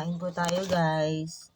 Kain po tayo, guys.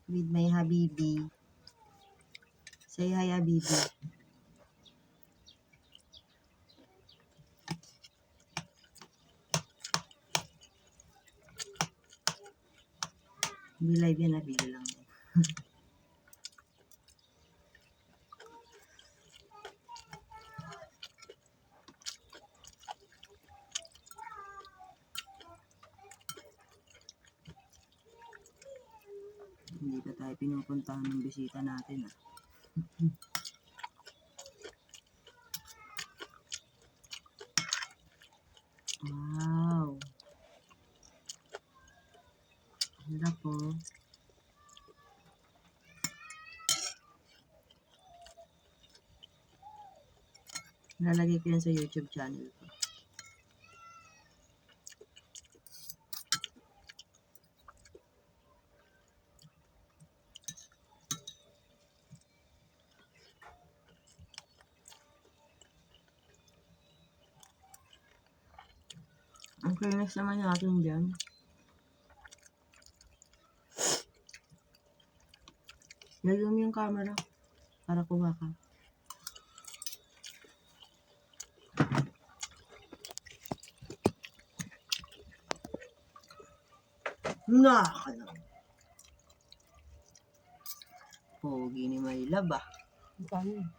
With my habibi. Say hi, habibi. Hindi live yan, video lang. Hindi pa tayo pinupuntahan ng bisita natin, ah. Wow. Sarap po. Nalalagay ko yan sa YouTube channel ko. Ang cleanest naman natin dyan. Lagyan mo yung camera para kuha ka. Nakakala. Pogi ni Maylab, ah. Dami.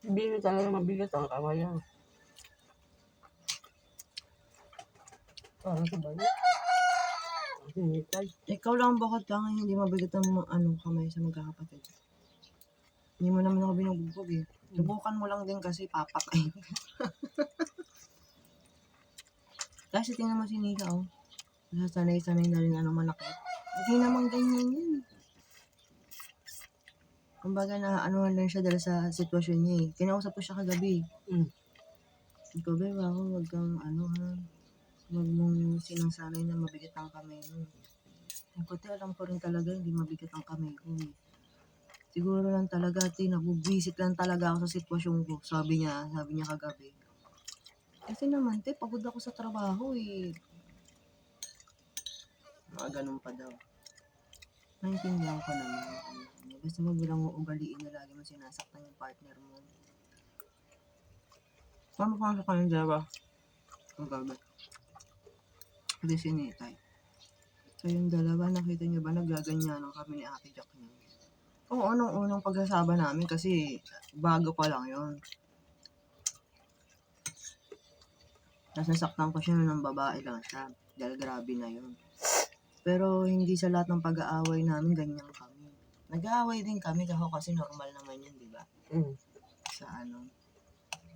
Bino talaga mabigat ang kawayan. Parang sa bayo. Hinitay. Ikaw lang bakit lang hindi mabigat ang kamay sa magkakapatid. Hindi mo naman ako binubugbog, eh. Subukan mo lang din kasi papatay. Kasi tingnan mo si Nika, oh. Sanay-sanay na rin malaki. Hindi naman ganyan yun. Kumbaga na lang siya dahil sa sitwasyon niya, eh. Kinausap ko siya kagabi. Ikaw, babe, ako, wag kang wag mong sinasanay na mabigat ang kamay mo. Kasi alam ko rin talaga hindi mabigat ang kamay ko, eh. Siguro lang talaga, nabubwisit lang talaga ako sa sitwasyon ko. Sabi niya kagabi. Kasi naman, pagod ako sa trabaho, eh. Mga ganun pa daw. Naintindihan ko naman. Basta mo bilang ugaliin na lagi mo sinasaktan yung partner mo. Paano pa sa kanyang diba? Ang gabi. Kasi sinitay. So yung dalawa, nakita niyo ba, nagaganyanan kami ni Ate Jack niya. Oo, unang pagsasaba namin kasi bago pa lang yun. Tapos nasaktan ko siya ng babae lang siya. Dahil grabe na yun. Pero hindi sa lahat ng pag-aaway namin ganyan kami. Nag-aaway din kami kasi normal naman yun, di ba? Sa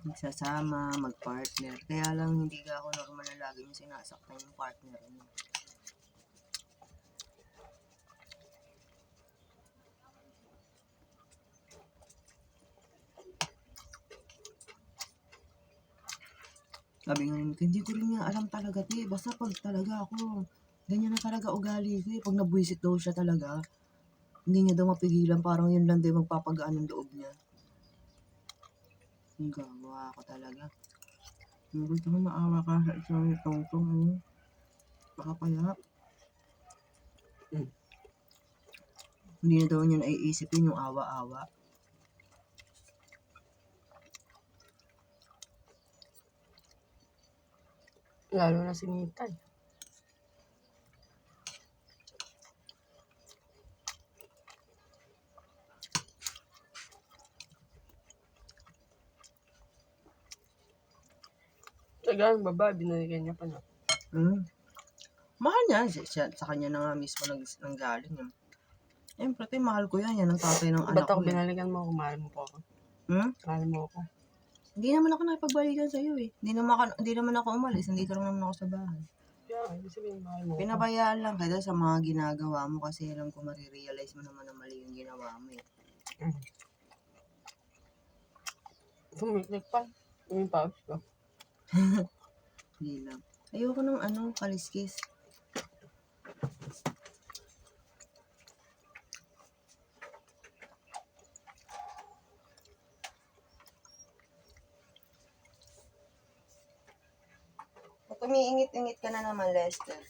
magsasama, mag-partner. Kaya lang hindi ka ako normal na lagi yung sinasaktan yung partner mo. Sabi nga nito, hindi ko rin niya alam talaga, basta pag talaga ako, ganyan na talaga ugali ko, pag nabwisit daw siya talaga, hindi niya daw mapigilan, parang yun lang daw magpapagaan ng loob niya. Ang gawa ako talaga. Gusto ko maawa ka sa isang tongtong, pakapayap. Hindi na daw niya naiisip yun, yung awa-awa. Lalo na si Nitay. Taga ang baba, binalikan niya pa na. Mahal niya. Sa kanya na nga mismo nanggaling. Siyempre, mahal ko yan. Yan ang tatay ng anak Ba't ako ko. binalikan mo ako? Mahal mo po ako. Mahal mo ako. Hindi naman ako nakipagbalikan sa'yo eh. Hindi naman ako umalis. Nandito lang naman ako sa bahay. Kaya, ibig sabihin, mahal mo ako. Pinabayaan lang kita sa mga ginagawa mo kasi alam ko marirealize mo naman na mali yung ginawa mo eh. Sumiklik pa. Yung pouch ko. Hindi lang. Ayoko ng kaliskis. Pag umiingit-ingit ka na naman, Lester.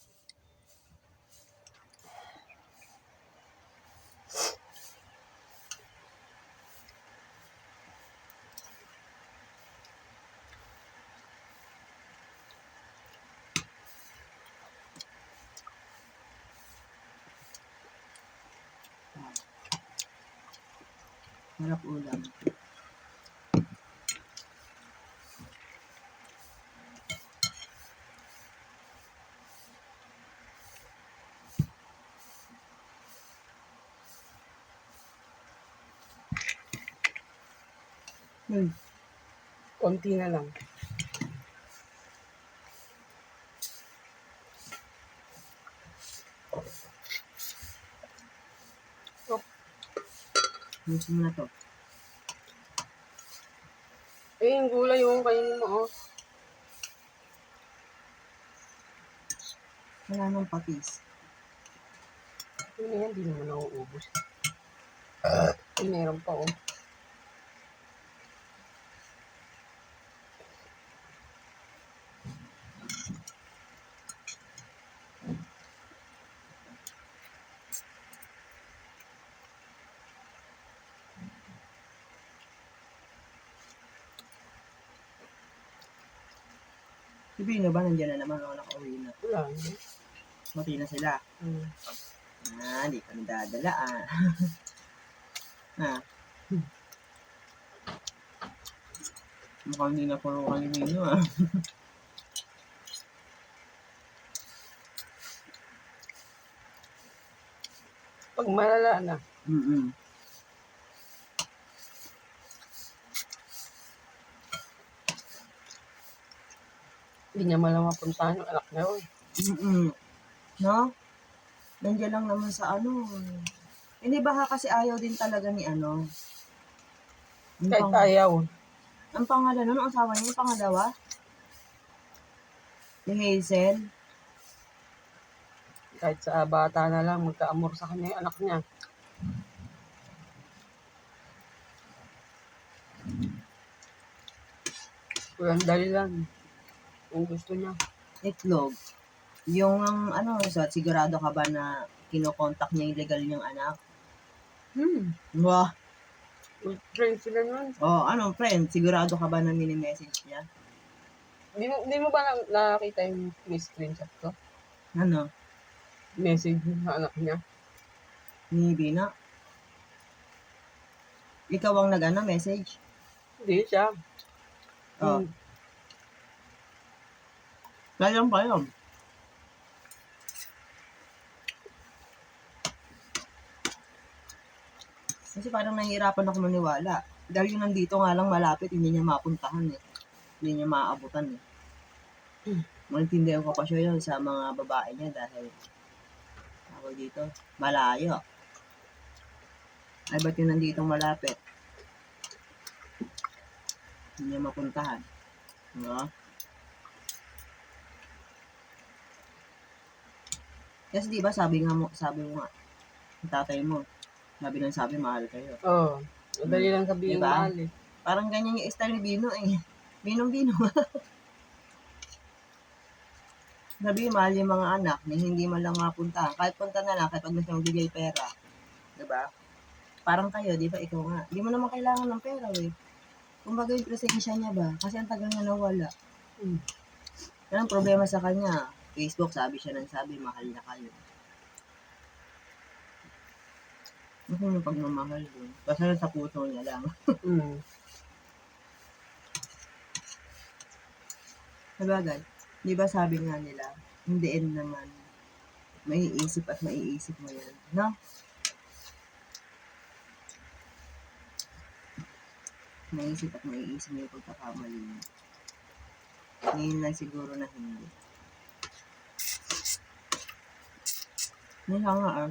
Harap ulam. Konti na lang. Gusto mo na to. Eh, yung gulay yung kainin mo, oh. Wala nang patis. Yun na yan, di naman ako ubos. Meron pa, oh. Si Bino ba nandiyan na naman o nakauwi na? Wala. Mati na sila. Di kami dadala Mukhang hindi na puro kami Bino Pag malala na. Hindi niya malang mapuntahan yung anak niya, oh. No? Nandiyan lang naman sa Hindi baka kasi ayaw din talaga ni Kahit ayaw. Ang pangalan nun, ang asawa niya, yung pangalawa? Si Hazel? Kahit sa bata na lang, magka-amor sa kanya yung anak niya. Walang dahilan. Kung gusto niya. Itlog. Yung sigurado ka ba na kinokontak niya yung legal niyang anak? Wah. Friend sila nun. Friend? Sigurado ka ba na mini-message niya? Di mo ba nakakita yung screenshot ko? Ano? Message sa anak niya. Ni Bina? Ikaw ang message? Hindi siya. Kayang pa yun. Kasi parang nahihirapan ako maniwala. Dahil yung nandito nga lang malapit, hindi niya mapuntahan eh. Hindi niya maaabutan eh. Maintindihan ko pa siya yun sa mga babae niya dahil dito, malayo. Ay, ba't yung nandito malapit? Hindi niya mapuntahan. No? Kasi diba sabi mo nga, yung tatay mo, sabi mahal kayo. Oo. Madali lang sabihin Diba? mahal eh. Parang ganyan yung style ni Bino eh. Binong-bino. Sabi, mahal yung mga anak na hindi man lang mapunta. Kahit punta na lang, kahit pag gusto magbigay pera. Diba? Parang kayo, di ba? Ikaw nga. Di mo naman kailangan ng pera eh. Kumbaga yung presensya niya ba? Kasi ang tagal niya nawala. Yan ang problema sa kanya. Facebook, sabi mahal na kayo. Ano yung pagmamahal doon? Basta sa puso niya lang. Sabagay, di ba sabi nga nila, in the end naman, maiisip at maiisip mo yan, no? Maiisip at maiisip mo yung pagkakamali mo. Ngayon lang siguro na hindi. Ngayon nga,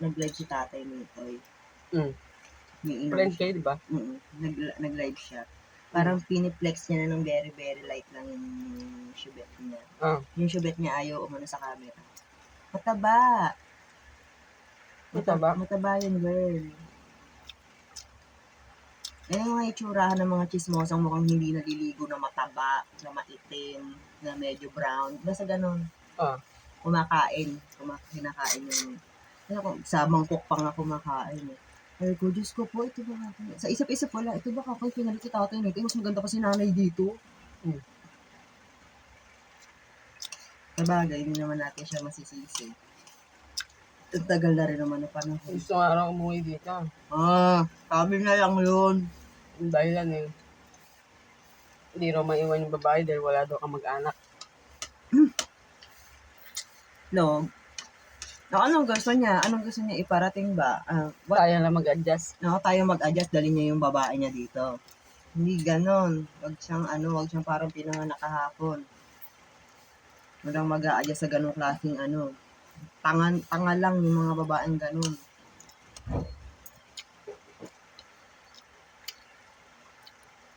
nag-live si tatay nito. May Friend kayo, di ba? Nag-live siya. Parang piniplex niya na ng very, very light lang yung shubet niya. Yung shubet niya ayaw umano sa camera. Mataba! Mataba? Mataba yun, girl. Yung mga itsurahan ng mga chismosang mukhang hindi naliligo na mataba, na maitim, na medyo brown. Basta ganun. Kumakain yung... Sa mangkok pa nga kumakain eh. Ay ko, Diyos ko po, ito ba ako? Sa isip-isip wala, ito ba ako? Pinalit si tatay nito. Mas maganda pa si nanay dito. Sabagay, hindi naman natin siya masisisi. Tagal na rin naman na panahon. Gusto nga araw umuwi dito. Sabi na lang yun. Dahilan eh. Hindi raw maiwan yung babae dahil wala daw kang mag-anak. No. Anong gusto niya? Anong gusto niya iparating ba? Kaya lang mag-adjust. Tayo mag-adjust, dali niya yung babae niya dito. Hindi ganon. Wag siyang parang pinanganak kahapon. Walang mag-a-adjust sa ganong klaseng Tanga lang yung mga babaeng ganon.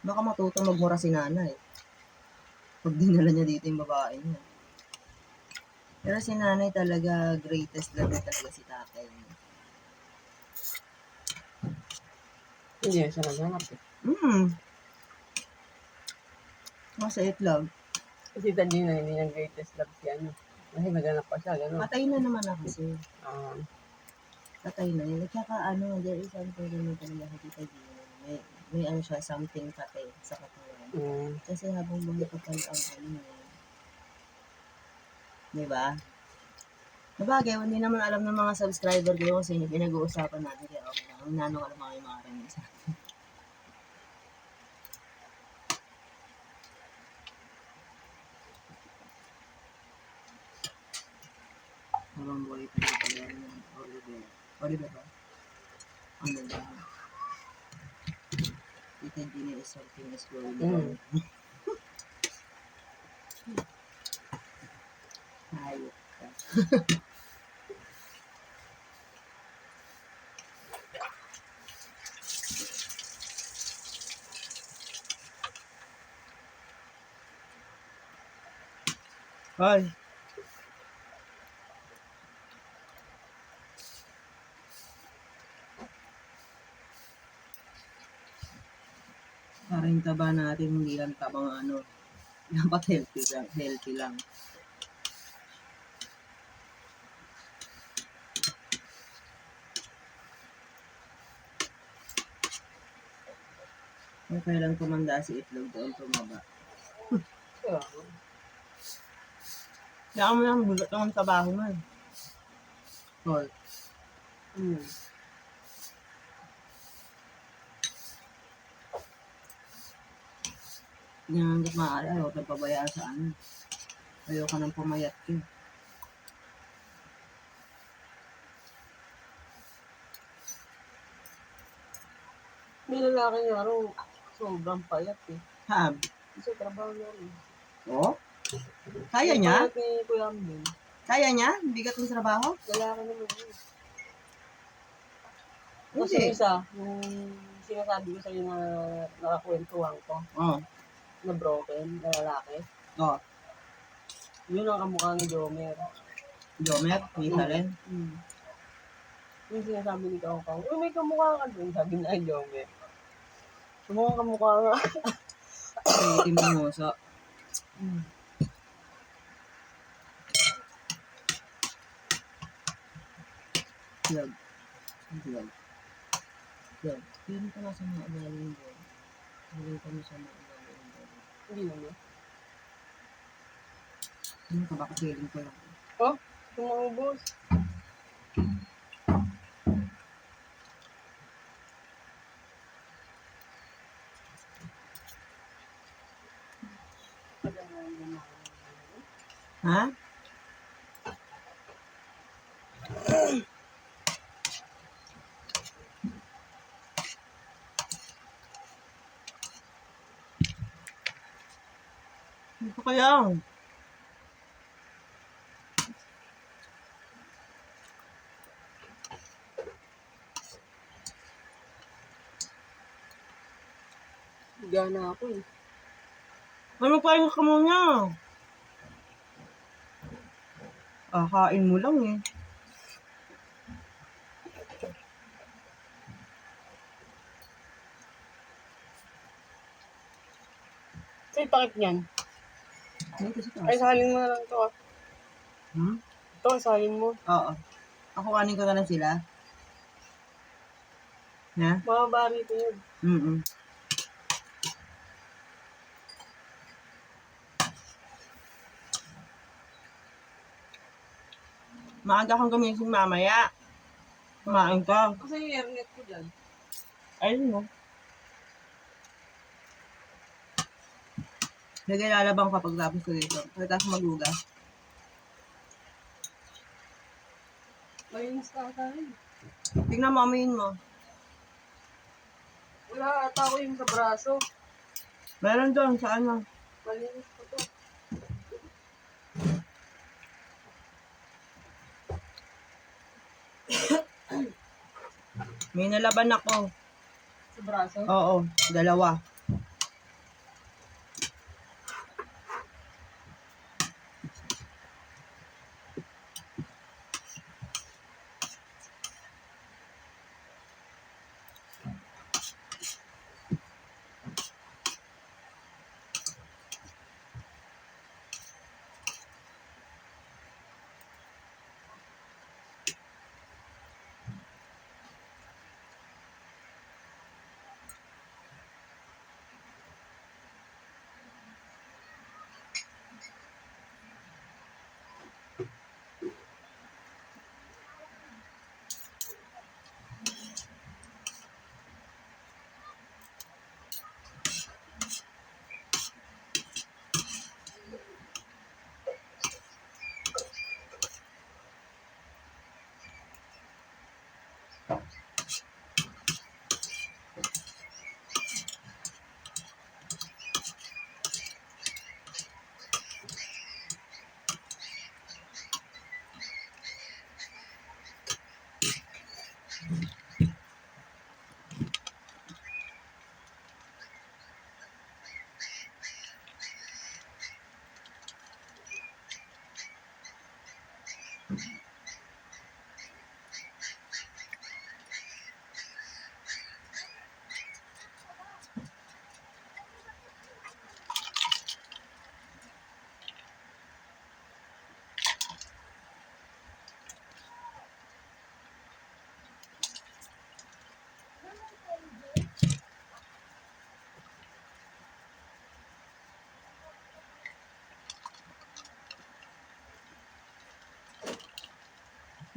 Baka matutong magmura si nanay. Pag dinala niya dito yung babae niya. Pero si nanay talaga, greatest love talaga si tatay. Hindi na siya naghanap eh. Nasa itlog. Kasi Tadina, hindi niya greatest love si ano. Kasi naghanap pa siya, gano'n. Patay na naman na kasi. Patay na yun. At saka there is something na talaga kasi Tadina. May siya, something patay sa katawan. Kasi habang buhay pa pala ang diba? Sabagay, hindi naman alam ng mga subscriber ko kasi pinag-uusapan natin kaya okay lang. Ang nanong alam mga marinig sa atin. Habang buhay pa pala ng Oliver ba? Ano ba? Tita Gina is something is going on. Hayop ka. Ay. Parang yung taba natin, hindi lang tabang dapat healthy lang. Kung kailan tumanda si itlog doon tumaba. Kaya mo lang bulat lang ang trabaho mo. Hoy. Hindi naman hanggat maaari, ayaw ka pabayaan sa ayaw ka nang pumayat ka. May lalaki nga raw, sobrang payat eh. Kasi trabaho niya rin. Kaya niya? Payat ni Kuya Amin. Kaya niya? Bigat ng trabaho? Lalaki naman yun. Hindi. Kasi isa, yung sinasabi ko sa'yo na nakakwentuhan ko. Na broken, na lalaki. Yun ang kamukha ni Jomer. Jomer? Isa rin? Yung sinasabi ni Kao, may kamukha ka dun, sabi na ay Jomer. Sumukhang kamukha nga. Itim ng muso. Vlog. Feeling ko nasa mga agaling doon. Feeling ko nasa mga agaling doon. Hindi naman. Ano ka baka feeling ko lang. Tumaubos. Ha? Ito kaya. Gana ako eh. Ano kain ka muna? Kain mo lang eh. Sa'yo pakit niyan. Dito sa Ay, taas. salin mo na lang to ah. Hmm? Ito, salin mo. Oo. Ako kanin ko na lang sila. Na? Mababa rito yun. Mm. Maaga kang gumising mamaya. Kumain ka. Kasi yung hairnet ko dyan. Ayun mo. Lagay lalabang ka pagtapos ko dito. Pagkatapos maglugas. Malinis ka ata rin. Tingnan mo, amuyin mo. Wala ata ako yung sa braso. Meron doon sa ano. Malinis ko to. May nalaban ako. Sa braso? Oo, dalawa.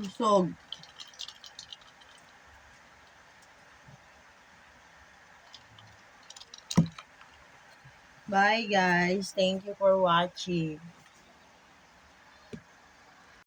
Busog. Bye guys. Thank you for watching.